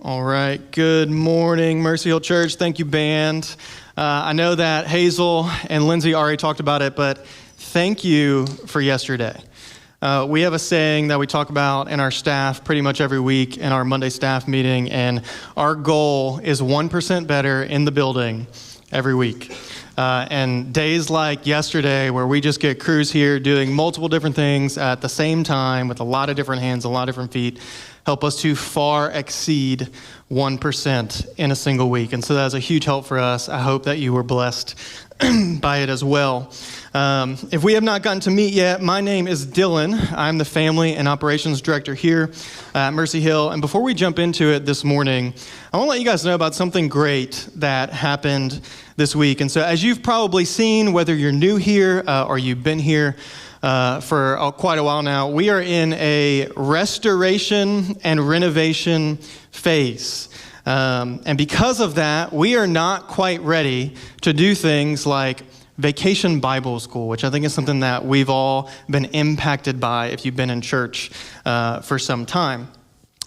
All right, good morning, Mercy Hill Church. Thank you, band. I know that Hazel and Lindsay already talked about it, but thank you for yesterday. We have a saying that we talk about in our staff pretty much every week in our Monday staff meeting, and our goal is 1% better in the building every week. And days like yesterday where we just get crews here doing multiple different things at the same time with a lot of different hands, a lot of different feet, help us to far exceed 1% in a single week. And so that's a huge help for us. I hope that you were blessed by it as well. If we have not gotten to meet yet, my name is Dylan. I'm the Family and Operations Director here at Mercy Hill. And before we jump into it this morning, I want to let you guys know about something great that happened this week. And so as you've probably seen, whether you're new here or you've been here for quite a while now, we are in a restoration and renovation phase. And because of that, we are not quite ready to do things like Vacation Bible School, which I think is something that we've all been impacted by if you've been in church for some time.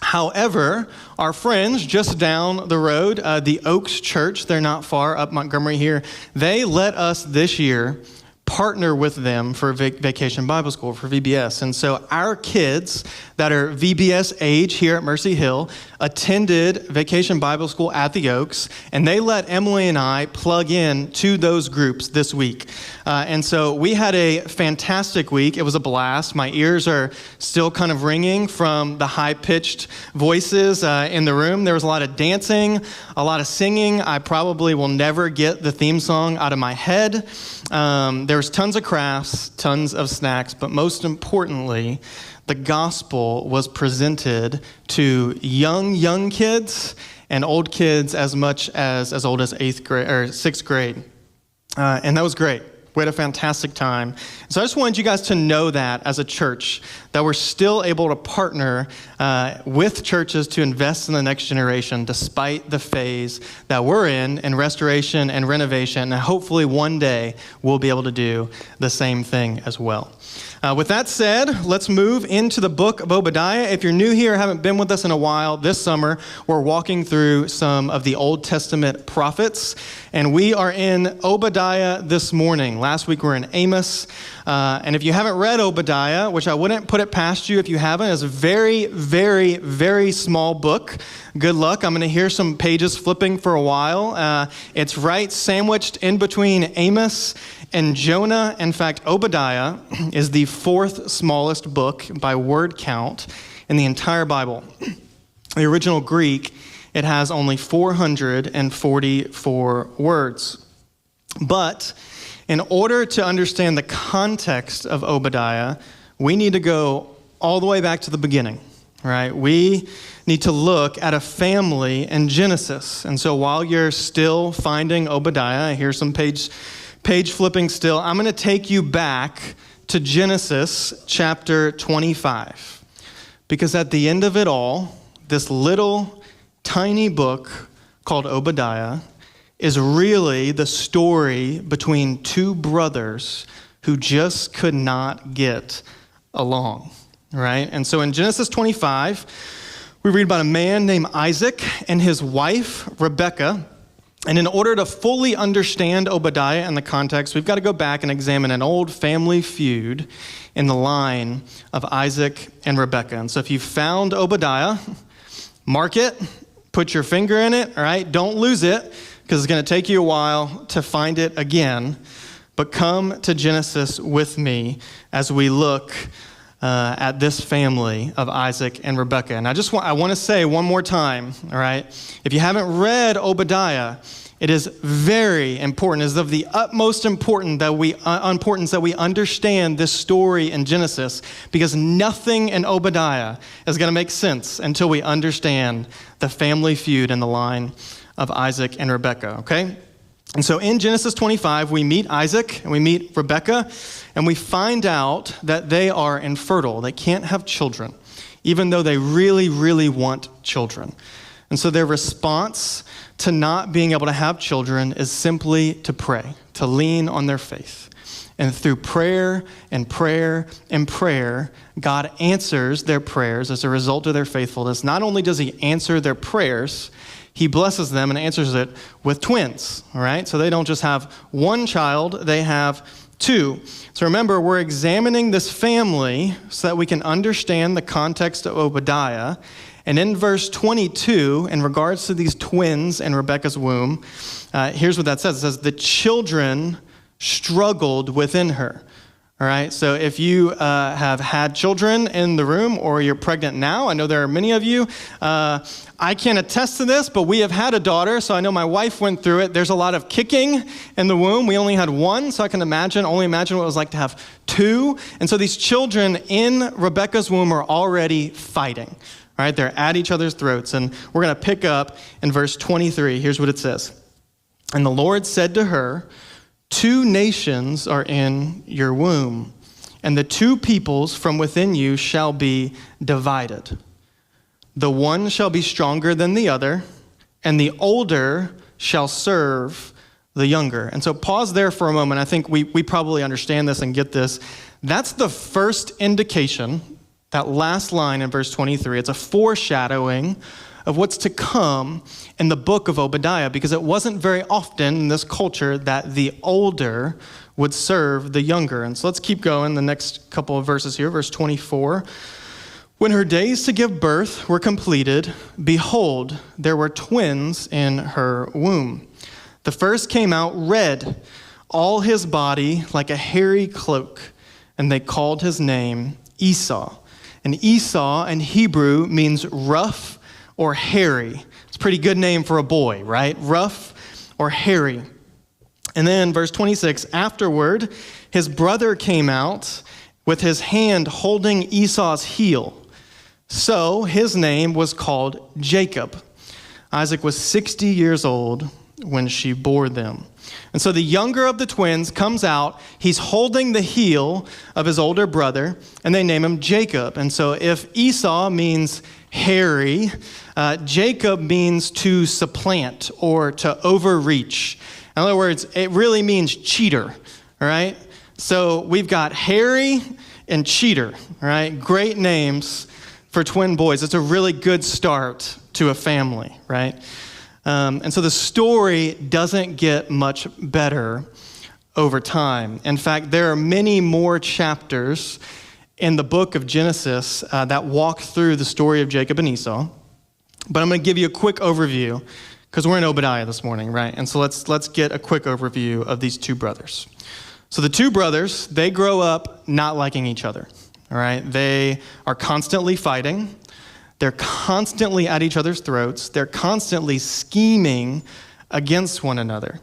However, our friends just down the road, the Oaks Church, they're not far up Montgomery here, they let us this year partner with them for Vacation Bible School, for VBS. And so our kids that are VBS age here at Mercy Hill attended Vacation Bible School at the Oaks, and they let Emily and I plug in to those groups this week. And so we had a fantastic week. It was a blast. My ears are still kind of ringing from the high-pitched voices in the room. There was a lot of dancing, a lot of singing. I probably will never get the theme song out of my head. There's tons of crafts, tons of snacks, but most importantly, the gospel was presented to young kids and old kids as much as old as 8th grade or 6th grade. And that was great. We had a fantastic time. So I just wanted you guys to know that as a church, that we're still able to partner with churches to invest in the next generation despite the phase that we're in restoration and renovation. And hopefully one day we'll be able to do the same thing as well. With that said, let's move into the book of Obadiah. If you're new here, haven't been with us in a while, this summer, we're walking through some of the Old Testament prophets, and we are in Obadiah this morning. Last week we were in Amos, and if you haven't read Obadiah, which I wouldn't put it past you if you haven't, it's a very, very, very small book. Good luck. I'm going to hear some pages flipping for a while. It's right sandwiched in between Amos and Jonah. In fact, Obadiah is the fourth smallest book by word count in the entire Bible. The original Greek, it has only 444 words. But in order to understand the context of Obadiah, we need to go all the way back to the beginning, right? We need to look at a family in Genesis. And so while you're still finding Obadiah, here's some page flipping still, I'm going to take you back to Genesis chapter 25. Because at the end of it all, this little tiny book called Obadiah is really the story between two brothers who just could not get along, right? And so in Genesis 25, we read about a man named Isaac and his wife, Rebekah. And in order to fully understand Obadiah and the context, we've got to go back and examine an old family feud in the line of Isaac and Rebekah. And so if you found Obadiah, mark it, put your finger in it, all right? Don't lose it, because it's going to take you a while to find it again. But come to Genesis with me as we look at this family of Isaac and Rebekah. And I want to say one more time, all right? If you haven't read Obadiah, it is very important, it is of the utmost importance that we understand this story in Genesis, because nothing in Obadiah is going to make sense until we understand the family feud in the line of Isaac and Rebekah, okay? And so in Genesis 25, we meet Isaac and we meet Rebekah, and we find out that they are infertile. They can't have children, even though they really, really want children. And so their response to not being able to have children is simply to pray, to lean on their faith. And through prayer and prayer and prayer, God answers their prayers as a result of their faithfulness. Not only does he answer their prayers, he blesses them and answers it with twins, all right? So they don't just have one child, they have two. So remember, we're examining this family so that we can understand the context of Obadiah. And in verse 22, in regards to these twins in Rebekah's womb, here's what that says. It says, the children struggled within her. All right, so if you have had children in the room or you're pregnant now, I know there are many of you. I can't attest to this, but we have had a daughter, so I know my wife went through it. There's a lot of kicking in the womb. We only had one, so I can only imagine what it was like to have two. And so these children in Rebekah's womb are already fighting. All right, they're at each other's throats. And we're going to pick up in verse 23. Here's what it says. And the Lord said to her, 2 nations are in your womb, and the 2 peoples from within you shall be divided. The one shall be stronger than the other, and the older shall serve the younger. And so pause there for a moment. I think we probably understand this and get this. That's the first indication, that last line in verse 23. It's a foreshadowing of what's to come in the book of Obadiah, because it wasn't very often in this culture that the older would serve the younger. And so let's keep going the next couple of verses here. Verse 24. When her days to give birth were completed, behold, there were twins in her womb. The first came out red, all his body like a hairy cloak, and they called his name Esau. And Esau in Hebrew means rough or hairy. It's a pretty good name for a boy, right? Rough or hairy. And then verse 26, afterward, his brother came out with his hand holding Esau's heel. So his name was called Jacob. Isaac was 60 years old when she bore them. And so the younger of the twins comes out. He's holding the heel of his older brother, and they name him Jacob. And so if Esau means hairy, Jacob means to supplant or to overreach. In other words, it really means cheater, all right? So we've got hairy and cheater, all right? Great names for twin boys. It's a really good start to a family, right? And so the story doesn't get much better over time. In fact, there are many more chapters in the book of Genesis that walk through the story of Jacob and Esau. But I'm going to give you a quick overview because we're in Obadiah this morning, right? And so let's get a quick overview of these 2 brothers. So the 2 brothers, they grow up not liking each other, all right? They are constantly fighting. They're constantly at each other's throats. They're constantly scheming against one another.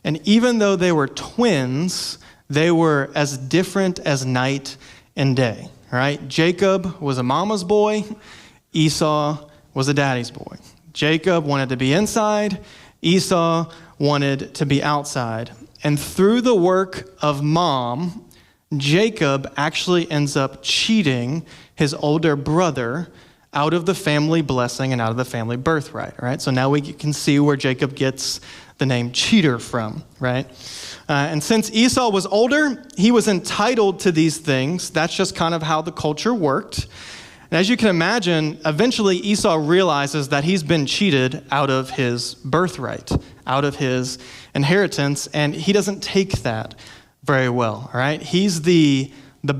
And even though they were twins, they were as different as night and day, all right? Jacob was a mama's boy. Esau was a daddy's boy. Jacob wanted to be inside. Esau wanted to be outside. And through the work of mom, Jacob actually ends up cheating his older brother out of the family blessing and out of the family birthright, all right? So now we can see where Jacob gets the name cheater from, right? And since Esau was older, he was entitled to these things. That's just kind of how the culture worked. And as you can imagine, eventually Esau realizes that he's been cheated out of his birthright, out of his inheritance, and he doesn't take that very well, all right? He's the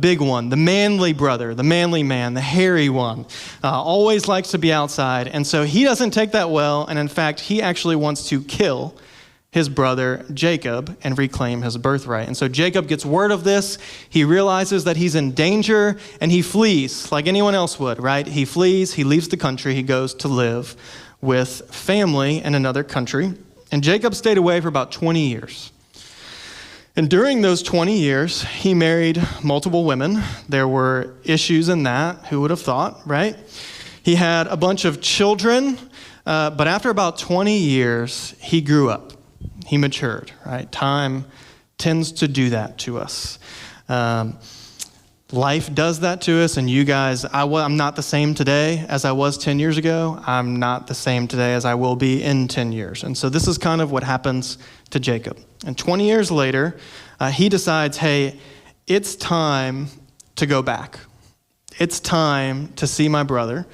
big one, the manly brother, the manly man, the hairy one, always likes to be outside. And so he doesn't take that well. And in fact, he actually wants to kill his brother Jacob and reclaim his birthright. And so Jacob gets word of this. He realizes that he's in danger and he flees like anyone else would, right? He flees, he leaves the country, he goes to live with family in another country. And Jacob stayed away for about 20 years. And during those 20 years, he married multiple women. There were issues in that. Who would have thought, right? He had a bunch of children, but after about 20 years, he grew up. He matured, right? Time tends to do that to us. Life does that to us, and you guys, I'm not the same today as I was 10 years ago. I'm not the same today as I will be in 10 years. And so this is kind of what happens to Jacob. And 20 years later, he decides, hey, it's time to go back. It's time to see my brother.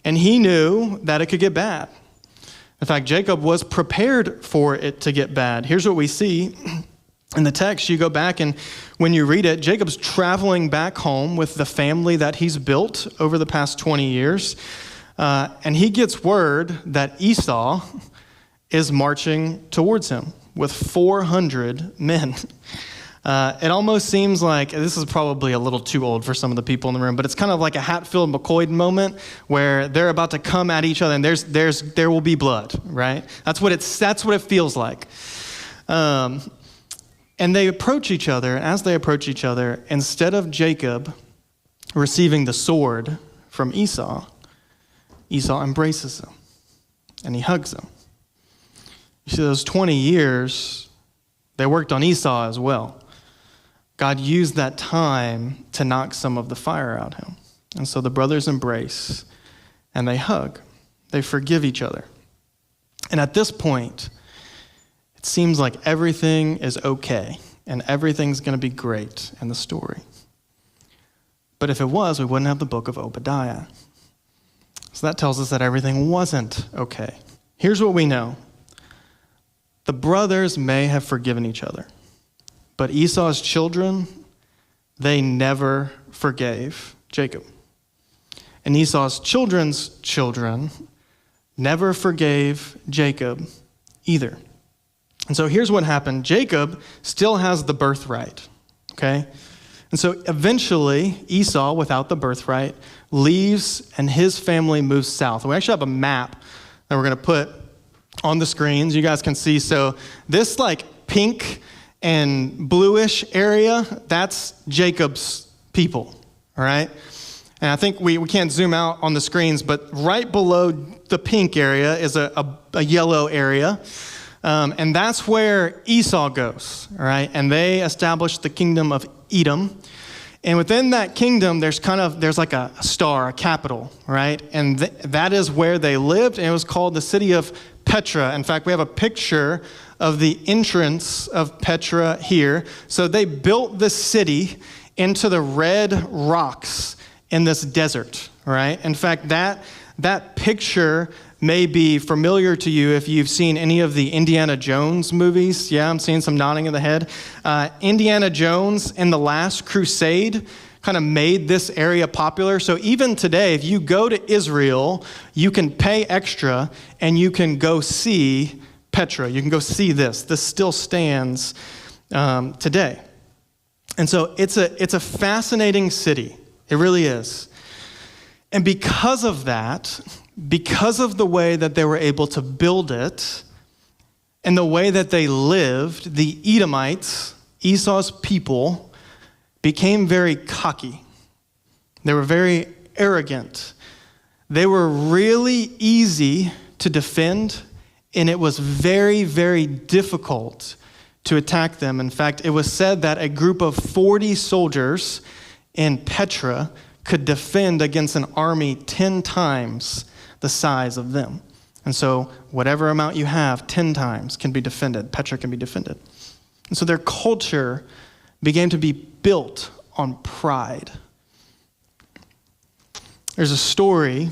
And he knew that it could get bad. In fact, Jacob was prepared for it to get bad. Here's what we see in the text. You go back, and when you read it, Jacob's traveling back home with the family that he's built over the past 20 years. And he gets word that Esau is marching towards him with 400 men. It almost seems like, this is probably a little too old for some of the people in the room, but it's kind of like a Hatfield-McCoy moment where they're about to come at each other and there will be blood, right? That's what it feels like. And they approach each other, and as they approach each other, instead of Jacob receiving the sword from Esau embraces him and he hugs him. You see, those 20 years, they worked on Esau as well. God used that time to knock some of the fire out of him. And so the brothers embrace and they hug. They forgive each other. And at this point, it seems like everything is okay and everything's going to be great in the story. But if it was, we wouldn't have the book of Obadiah. So that tells us that everything wasn't okay. Here's what we know. The brothers may have forgiven each other, but Esau's children, they never forgave Jacob. And Esau's children's children never forgave Jacob either. And so here's what happened. Jacob still has the birthright, okay? And so eventually Esau, without the birthright, leaves and his family moves south. And we actually have a map that we're going to put on the screens. You guys can see. So this like pink and bluish area, that's Jacob's people, all right? And I think we can't zoom out on the screens, but right below the pink area is a yellow area. And that's where Esau goes, all right? And they established the kingdom of Edom. And within that kingdom, there's like a star, a capital, right? And that is where they lived, and it was called the city of Petra. In fact, we have a picture of the entrance of Petra here. So they built this city into the red rocks in this desert, right? In fact, that picture may be familiar to you if you've seen any of the Indiana Jones movies. Yeah, I'm seeing some nodding of the head. Indiana Jones and the Last Crusade kind of made this area popular. So even today, if you go to Israel, you can pay extra and you can go see Petra. You can go see this. This still stands today. And so it's a fascinating city. It really is. And because of that, because of the way that they were able to build it and the way that they lived, the Edomites, Esau's people, became very cocky. They were very arrogant. They were really easy to defend, and it was very, very difficult to attack them. In fact, it was said that a group of 40 soldiers in Petra could defend against an army 10 times the size of them. And so whatever amount you have, 10 times can be defended. Petra can be defended. And so their culture began to be built on pride. There's a story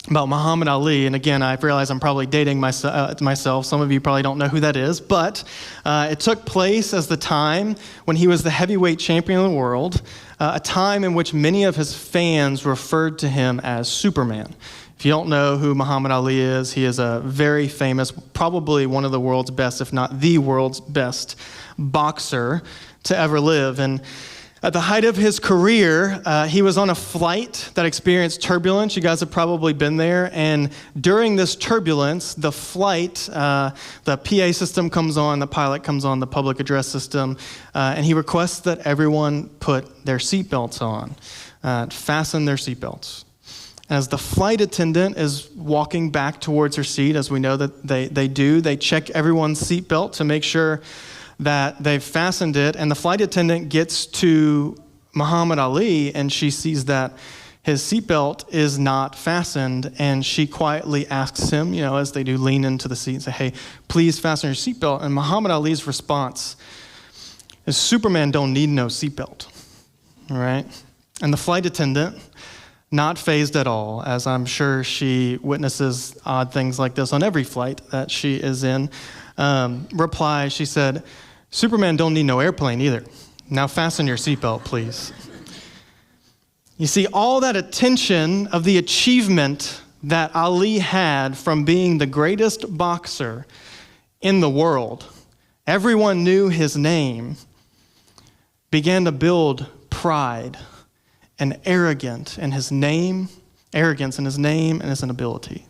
about Muhammad Ali, and again, I realize I'm probably dating myself. Some of you probably don't know who that is, but it took place as the time when he was the heavyweight champion of the world, a time in which many of his fans referred to him as Superman. If you don't know who Muhammad Ali is, he is a very famous, probably one of the world's best, if not the world's best boxer to ever live. And at the height of his career, he was on a flight that experienced turbulence. You guys have probably been there. And during this turbulence, the flight, the PA system comes on, the pilot comes on, the public address system, and he requests that everyone put their seatbelts on, fasten their seatbelts. As the flight attendant is walking back towards her seat, as we know that they do, they check everyone's seatbelt to make sure that they've fastened it, and the flight attendant gets to Muhammad Ali, and she sees that his seatbelt is not fastened, and she quietly asks him, as they do, lean into the seat and say, hey, please fasten your seatbelt. And Muhammad Ali's response is Superman don't need no seatbelt, all right? And the flight attendant, not fazed at all, as I'm sure she witnesses odd things like this on every flight that she is in, replies, she said, Superman don't need no airplane either. Now fasten your seatbelt, please. You see, all that attention of the achievement that Ali had from being the greatest boxer in the world, everyone knew his name, began to build pride and arrogance in his name and his ability.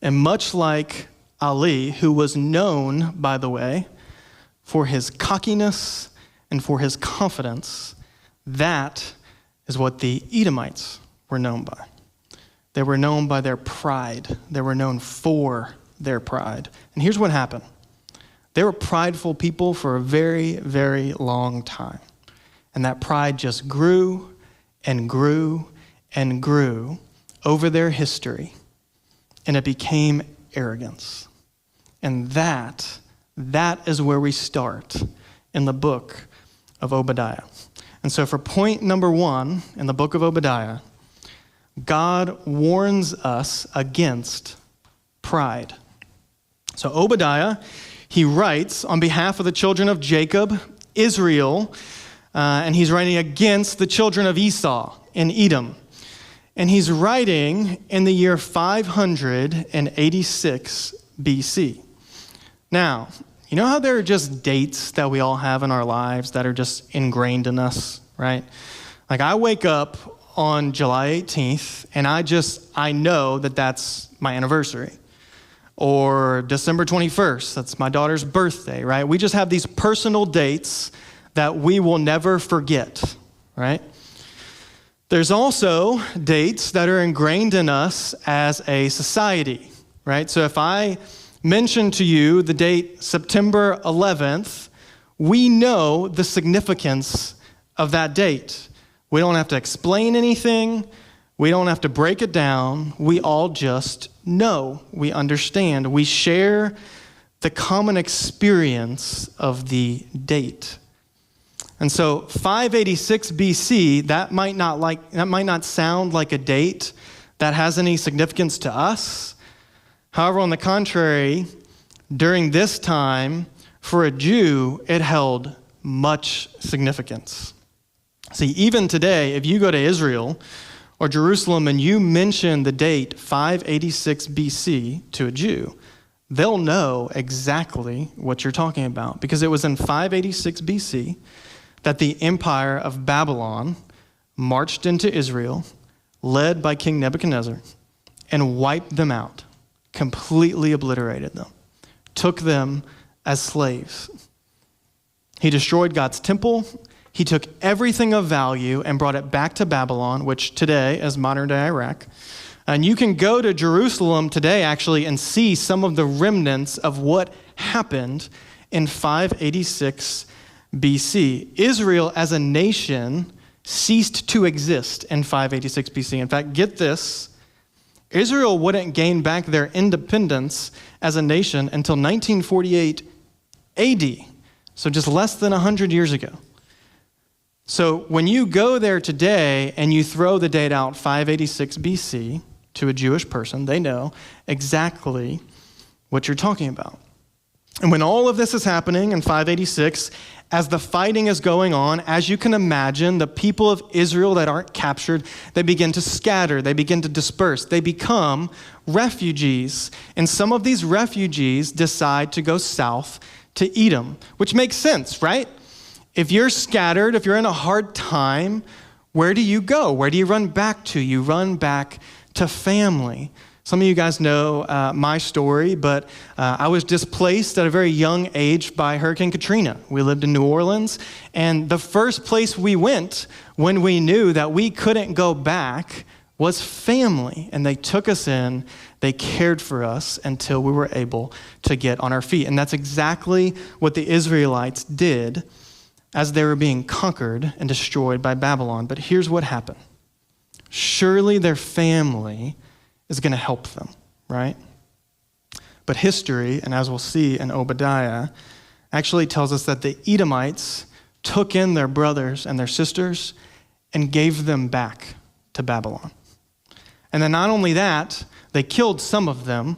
And much like Ali, who was known, by the way, for his cockiness and for his confidence, that is what the Edomites were known by. They were known by their pride. They were known for their pride. And here's what happened. They were prideful people for a very, very long time. And that pride just grew and grew and grew over their history. And it became arrogance. And that is where we start in the book of Obadiah. And so for point number 1 in the book of Obadiah, God warns us against pride. So Obadiah, he writes on behalf of the children of Jacob, Israel, and he's writing against the children of Esau in Edom. And he's writing in the year 586 BC. Now, you know how there are just dates that we all have in our lives that are just ingrained in us, right? Like I wake up on July 18th and I know that that's my anniversary. Or December 21st, that's my daughter's birthday, right? We just have these personal dates that we will never forget, right? There's also dates that are ingrained in us as a society, right? So if I mention to you the date September 11th, we know the significance of that date. We don't have to explain anything. We don't have to break it down. We all just know. We understand. We share the common experience of the date. And so 586 BC, that might not sound like a date that has any significance to us. However, on the contrary, during this time, for a Jew, it held much significance. See, even today, if you go to Israel or Jerusalem and you mention the date 586 BC to a Jew, they'll know exactly what you're talking about, because it was in 586 BC that the empire of Babylon marched into Israel, led by King Nebuchadnezzar, and wiped them out. Completely obliterated them, took them as slaves. He destroyed God's temple. He took everything of value and brought it back to Babylon, which today is modern-day Iraq. And you can go to Jerusalem today, actually, and see some of the remnants of what happened in 586 BC. Israel as a nation ceased to exist in 586 BC. In fact, get this. Israel wouldn't gain back their independence as a nation until 1948 AD, so just less than 100 years ago. So when you go there today and you throw the date out 586 BC to a Jewish person, they know exactly what you're talking about. And when all of this is happening in 586, as the fighting is going on, as you can imagine, the people of Israel that aren't captured, they begin to scatter, they begin to disperse, they become refugees. And some of these refugees decide to go south to Edom, which makes sense, right? If you're scattered, if you're in a hard time, where do you go? Where do you run back to? You run back to family. Some of you guys know my story, but I was displaced at a very young age by Hurricane Katrina. We lived in New Orleans, and the first place we went when we knew that we couldn't go back was family. And they took us in, they cared for us until we were able to get on our feet. And that's exactly what the Israelites did as they were being conquered and destroyed by Babylon. But here's what happened. Surely their family is going to help them, right? But history, and as we'll see in Obadiah, actually tells us that the Edomites took in their brothers and their sisters and gave them back to Babylon. And then not only that, they killed some of them.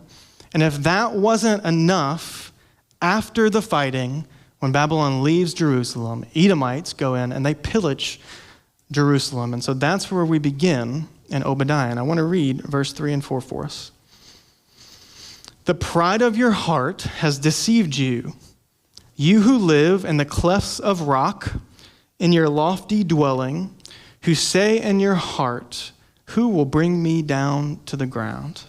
And if that wasn't enough, after the fighting, when Babylon leaves Jerusalem, Edomites go in and they pillage Jerusalem. And so that's where we begin in Obadiah. And I want to read verse 3 and 4 for us. The pride of your heart has deceived you, you who live in the clefts of rock, in your lofty dwelling, who say in your heart, who will bring me down to the ground?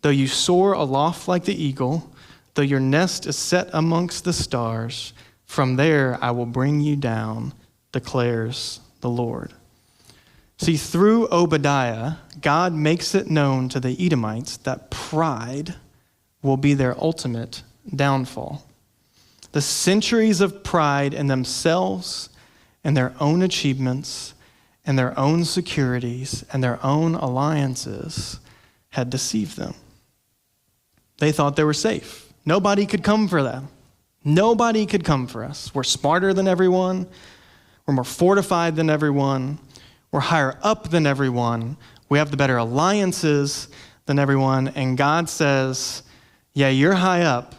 Though you soar aloft like the eagle, though your nest is set amongst the stars, from there I will bring you down, declares the Lord. See, through Obadiah, God makes it known to the Edomites that pride will be their ultimate downfall. The centuries of pride in themselves and their own achievements and their own securities and their own alliances had deceived them. They thought they were safe. Nobody could come for them. Nobody could come for us. We're smarter than everyone. We're more fortified than everyone. We're higher up than everyone. We have the better alliances than everyone. And God says, yeah, you're high up,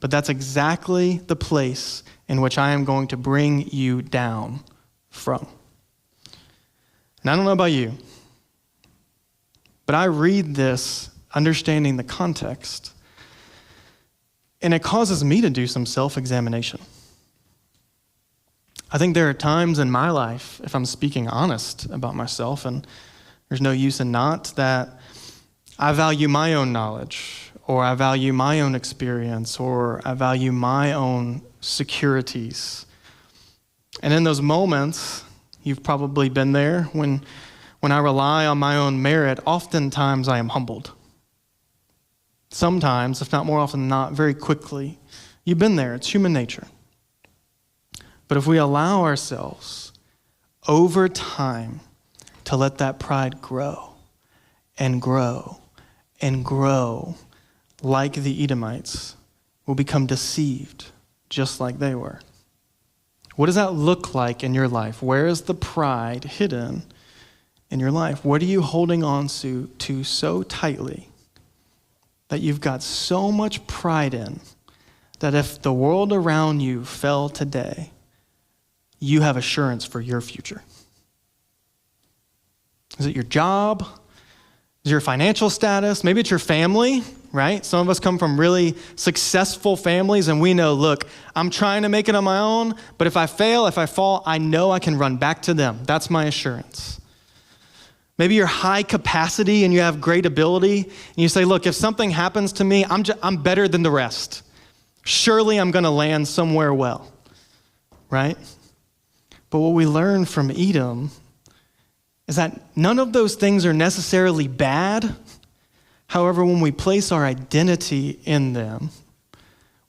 but that's exactly the place in which I am going to bring you down from. And I don't know about you, but I read this understanding the context, and it causes me to do some self-examination. I think there are times in my life, if I'm speaking honest about myself, and there's no use in not, that I value my own knowledge, or I value my own experience, or I value my own securities. And in those moments, you've probably been there, when I rely on my own merit, oftentimes I am humbled. Sometimes, if not more often than not, very quickly. You've been there. It's human nature. But if we allow ourselves over time to let that pride grow and grow and grow like the Edomites, we'll become deceived just like they were. What does that look like in your life? Where is the pride hidden in your life? What are you holding on to so tightly that you've got so much pride in that if the world around you fell today, you have assurance for your future? Is it your job? Is it your financial status? Maybe it's your family, right? Some of us come from really successful families, and we know, look, I'm trying to make it on my own, but if I fail, if I fall, I know I can run back to them. That's my assurance. Maybe you're high capacity and you have great ability, and you say, look, if something happens to me, I'm better than the rest. Surely I'm going to land somewhere well, right? But what we learn from Edom is that none of those things are necessarily bad. However, when we place our identity in them,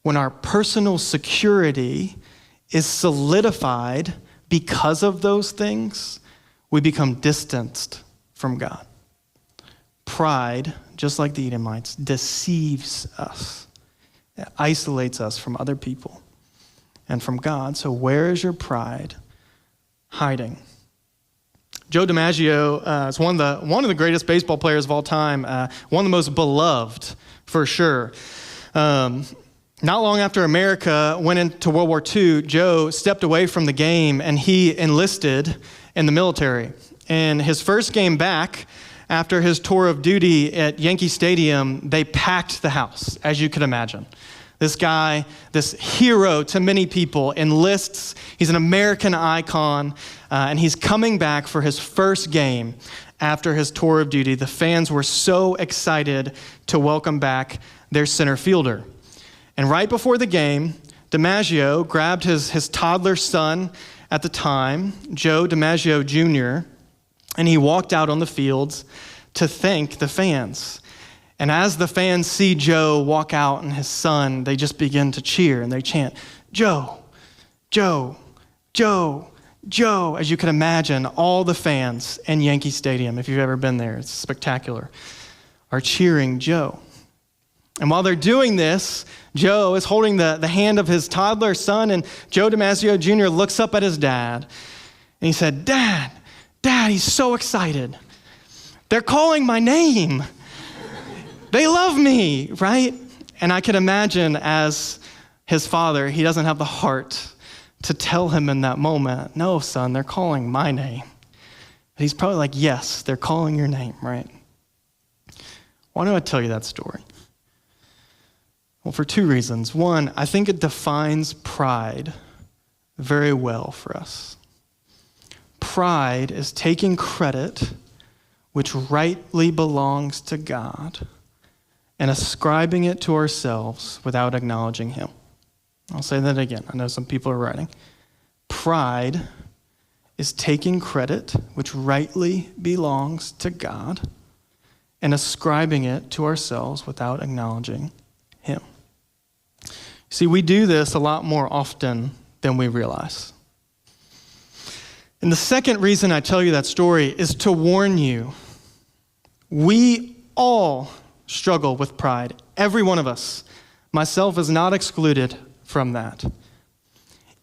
when our personal security is solidified because of those things, we become distanced from God. Pride, just like the Edomites, deceives us. It isolates us from other people and from God. So where is your pride hiding? Joe DiMaggio is one of the greatest baseball players of all time, one of the most beloved for sure. Not long after America went into World War II, Joe stepped away from the game and he enlisted in the military. And his first game back, after his tour of duty at Yankee Stadium, they packed the house, as you could imagine. This guy, this hero to many people, enlists. He's an American icon, and he's coming back for his first game after his tour of duty. The fans were so excited to welcome back their center fielder. And right before the game, DiMaggio grabbed his toddler son at the time, Joe DiMaggio Jr., and he walked out on the fields to thank the fans. And as the fans see Joe walk out and his son, they just begin to cheer and they chant, Joe, Joe, Joe, Joe. As you can imagine, all the fans in Yankee Stadium, if you've ever been there, it's spectacular, are cheering Joe. And while they're doing this, Joe is holding the hand of his toddler son, and Joe DiMaggio Jr. looks up at his dad, and he said, Dad, he's so excited. They're calling my name. They love me, right? And I can imagine as his father, he doesn't have the heart to tell him in that moment, no, son, they're calling my name. But he's probably like, yes, they're calling your name, right? Why do I tell you that story? Well, for two reasons. One, I think it defines pride very well for us. Pride is taking credit which rightly belongs to God and ascribing it to ourselves without acknowledging him. I'll say that again. I know some people are writing. Pride is taking credit which rightly belongs to God and ascribing it to ourselves without acknowledging him. See, we do this a lot more often than we realize. And the second reason I tell you that story is to warn you. We all struggle with pride. Every one of us. Myself is not excluded from that.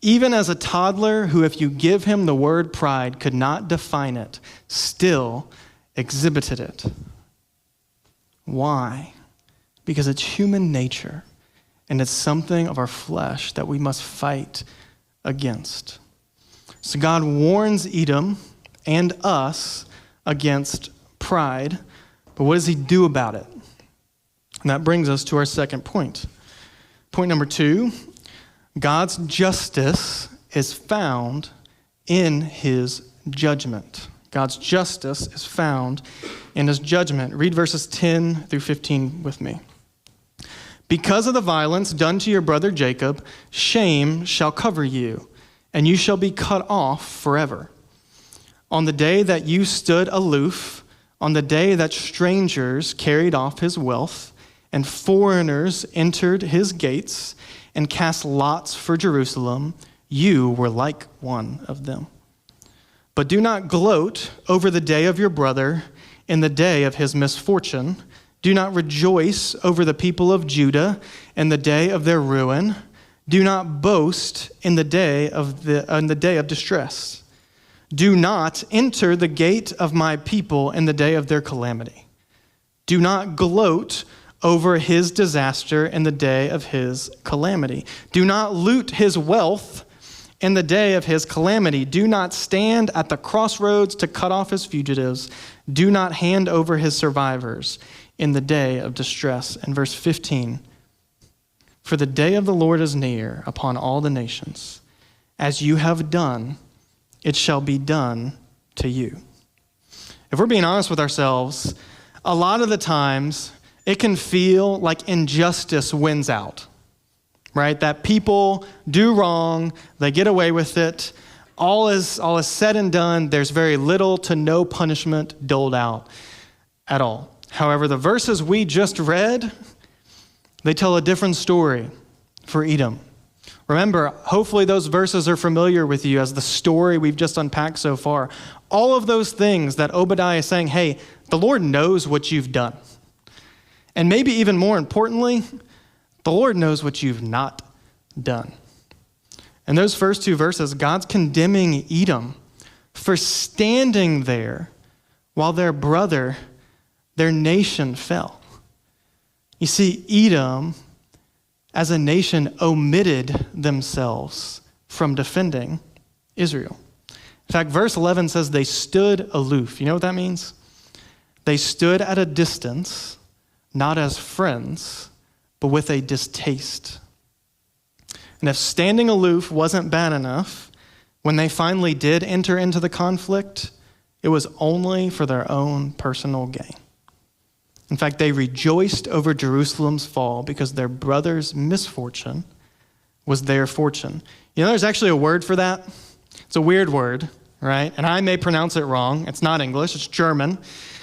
Even as a toddler who, if you give him the word pride, could not define it, still exhibited it. Why? Because it's human nature. And it's something of our flesh that we must fight against. So God warns Edom and us against pride, but what does he do about it? And that brings us to our second point. Point number 2, God's justice is found in his judgment. God's justice is found in his judgment. Read verses 10 through 15 with me. Because of the violence done to your brother Jacob, shame shall cover you, and you shall be cut off forever. On the day that you stood aloof, on the day that strangers carried off his wealth, and foreigners entered his gates, and cast lots for Jerusalem, you were like one of them. But do not gloat over the day of your brother in the day of his misfortune. Do not rejoice over the people of Judah in the day of their ruin. Do not boast in the day of distress. Do not enter the gate of my people in the day of their calamity. Do not gloat over his disaster in the day of his calamity. Do not loot his wealth in the day of his calamity. Do not stand at the crossroads to cut off his fugitives. Do not hand over his survivors in the day of distress. And verse 15, for the day of the Lord is near upon all the nations. As you have done, it shall be done to you. If we're being honest with ourselves, a lot of the times it can feel like injustice wins out, right? That people do wrong, they get away with it. All is said and done. There's very little to no punishment doled out at all. However, the verses we just read, they tell a different story for Edom. Remember, hopefully those verses are familiar with you as the story we've just unpacked so far. All of those things that Obadiah is saying, hey, the Lord knows what you've done. And maybe even more importantly, the Lord knows what you've not done. In those first two verses, God's condemning Edom for standing there while their brother, their nation fell. You see, Edom, as a nation, omitted themselves from defending Israel. In fact, verse 11 says they stood aloof. You know what that means? They stood at a distance, not as friends, but with a distaste. And if standing aloof wasn't bad enough, when they finally did enter into the conflict, it was only for their own personal gain. In fact, they rejoiced over Jerusalem's fall because their brother's misfortune was their fortune. You know, there's actually a word for that. It's a weird word, right? And I may pronounce it wrong. It's not English, it's German.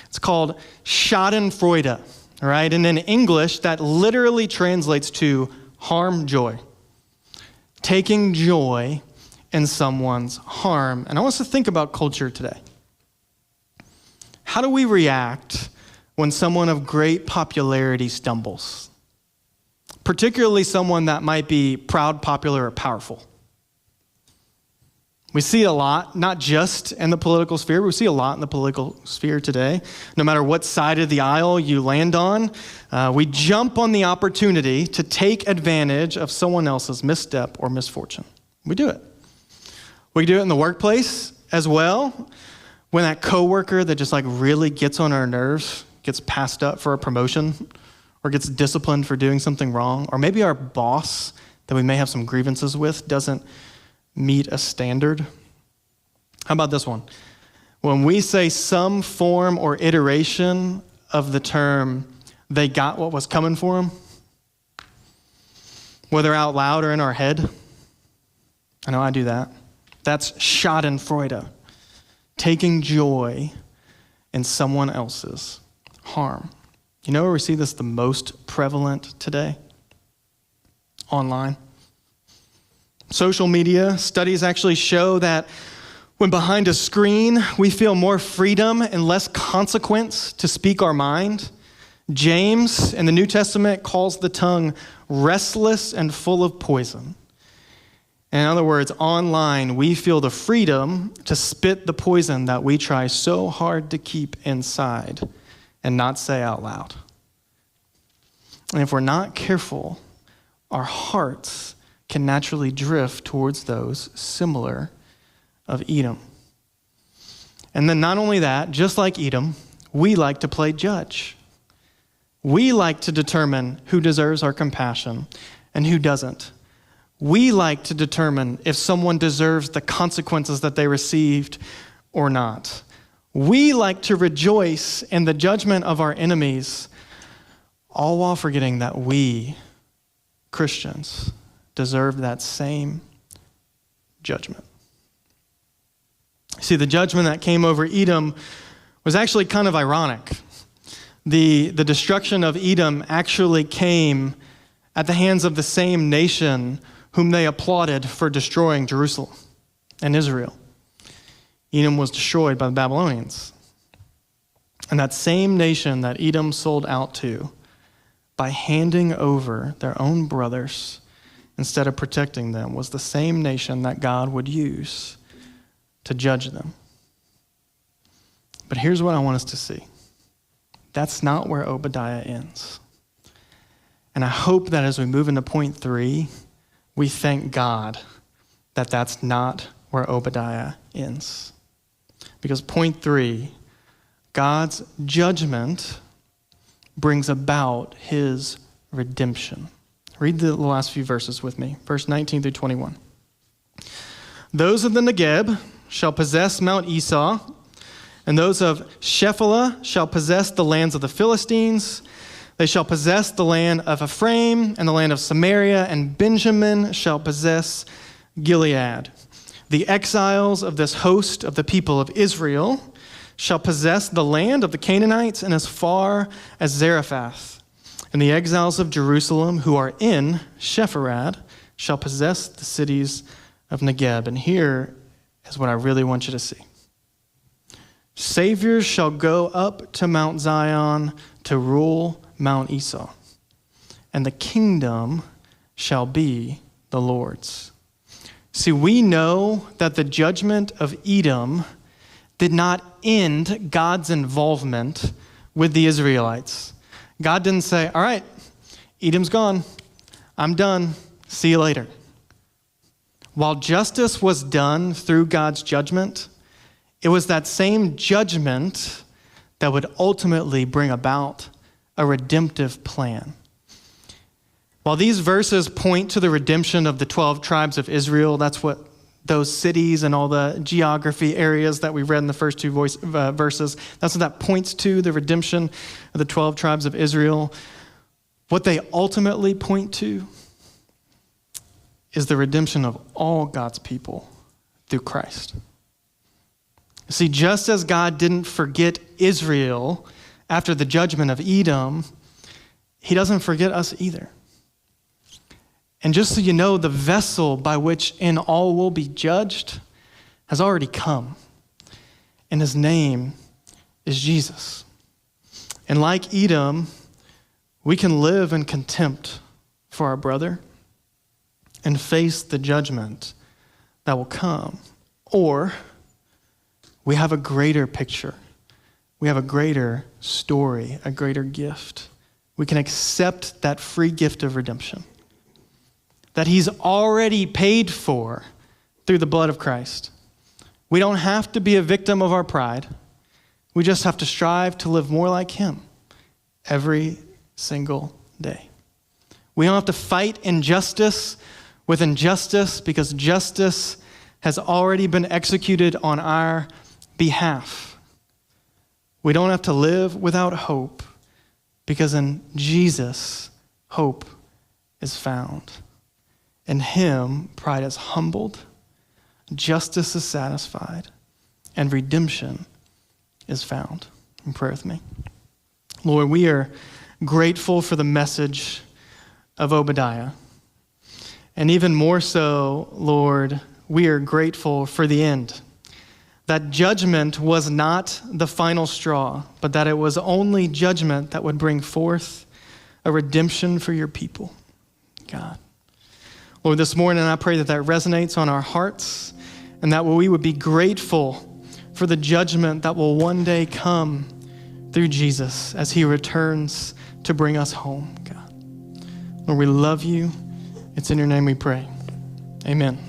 It's called Schadenfreude, right? And in English, that literally translates to harm joy. Taking joy in someone's harm. And I want us to think about culture today. How do we react when someone of great popularity stumbles? particularly someone that might be proud, popular, or powerful. We see a lot, not just in the political sphere, but we see a lot in the political sphere today. No matter what side of the aisle you land on, we jump on the opportunity to take advantage of someone else's misstep or misfortune. We do it. We do it in the workplace as well. When that coworker that just really gets on our nerves gets passed up for a promotion or gets disciplined for doing something wrong, or maybe our boss that we may have some grievances with doesn't meet a standard. How about this one? When we say some form or iteration of the term, they got what was coming for them, whether out loud or in our head. I know I do that. That's schadenfreude, taking joy in someone else's harm. You know where we see this the most prevalent today? Online. Social media studies actually show that when behind a screen, we feel more freedom and less consequence to speak our mind. James in the New Testament calls the tongue restless and full of poison. In other words, online, we feel the freedom to spit the poison that we try so hard to keep inside and not say out loud. And if we're not careful, our hearts can naturally drift towards those similar of Edom. And then not only that, just like Edom, we like to play judge. We like to determine who deserves our compassion and who doesn't. We like to determine if someone deserves the consequences that they received or not. We like to rejoice in the judgment of our enemies, all while forgetting that we, Christians, deserve that same judgment. See, the judgment that came over Edom was actually kind of ironic. The destruction of Edom actually came at the hands of the same nation whom they applauded for destroying Jerusalem and Israel. Edom was destroyed by the Babylonians. And that same nation that Edom sold out to, by handing over their own brothers instead of protecting them, was the same nation that God would use to judge them. But here's what I want us to see. That's not where Obadiah ends. And I hope that as we move into point 3, we thank God that that's not where Obadiah ends. Because point 3, God's judgment brings about his redemption. Read the last few verses with me, verse 19 through 21. Those of the Negeb shall possess Mount Esau, and those of Shephelah shall possess the lands of the Philistines. They shall possess the land of Ephraim and the land of Samaria, and Benjamin shall possess Gilead. The exiles of this host of the people of Israel shall possess the land of the Canaanites and as far as Zarephath. And the exiles of Jerusalem who are in Sepharad shall possess the cities of Negeb. And here is what I really want you to see. Saviors shall go up to Mount Zion to rule Mount Esau, and the kingdom shall be the Lord's. See, we know that the judgment of Edom did not end God's involvement with the Israelites. God didn't say, all right, Edom's gone. I'm done. See you later. While justice was done through God's judgment, it was that same judgment that would ultimately bring about a redemptive plan. While these verses point to the redemption of the 12 tribes of Israel, that's what those cities and all the geography areas that we read in the first two verses, that's what that points to, the redemption of the 12 tribes of Israel. What they ultimately point to is the redemption of all God's people through Christ. See, just as God didn't forget Israel after the judgment of Edom, he doesn't forget us either. And just so you know, the vessel by which in all will be judged has already come. And his name is Jesus. And like Edom, we can live in contempt for our brother and face the judgment that will come. Or we have a greater picture. We have a greater story, a greater gift. We can accept that free gift of redemption that he's already paid for through the blood of Christ. We don't have to be a victim of our pride. We just have to strive to live more like him every single day. We don't have to fight injustice with injustice because justice has already been executed on our behalf. We don't have to live without hope because in Jesus, hope is found. In him, pride is humbled, justice is satisfied, and redemption is found. In prayer with me. Lord, we are grateful for the message of Obadiah. And even more so, Lord, we are grateful for the end. That judgment was not the final straw, but that it was only judgment that would bring forth a redemption for your people, God. Lord, this morning I pray that resonates on our hearts and that we would be grateful for the judgment that will one day come through Jesus as he returns to bring us home, God. Lord, we love you. It's in your name we pray. Amen.